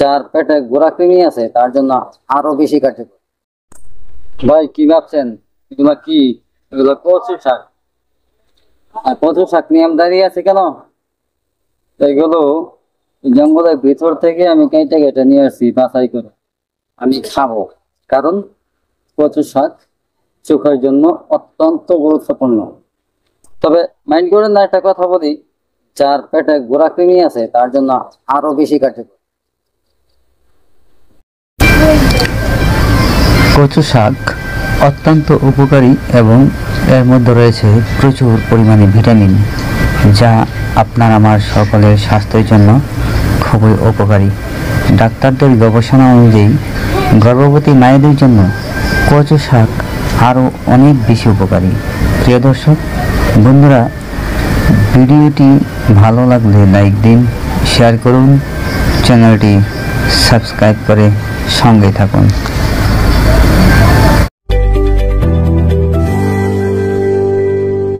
যার পেটে গোড়াকৃমি আছে তার জন্য আরো বেশি কার্যকর। ভাই কি ভাবছেন এগুলা কি? এগুলো কচু শাক। আর কচু শাক নিয়ে আমি দাঁড়িয়ে আছি কেন? এগুলো জঙ্গলের ভিতর থেকে আমি কেটে কেটে নিয়ে আসছি বাছাই করে আমি খাবো। কারণ কচু শাক চোখের জন্য অত্যন্ত গুরুত্বপূর্ণ। তবে মাইন্ড করেন না, একটা কথা বলি, যার পেটে গোড়াকৃমি আছে তার জন্য আরো বেশি কার্যকর। কচু শাক অত্যন্ত উপকারী এবং এর মধ্যে রয়েছে প্রচুর পরিমাণে ভিটামিন, যা আপনার আমার সকলের স্বাস্থ্যের জন্য খুবই উপকারী। ডাক্তারদের গবেষণা অনুযায়ী গর্ভবতী মায়েদের জন্য কচু শাক আরও অনেক বেশি উপকারী। প্রিয় দর্শক বন্ধুরা, ভিডিওটি ভালো লাগলে লাইক দিন, শেয়ার করুন, চ্যানেলটি সাবস্ক্রাইব করে সঙ্গে থাকুন।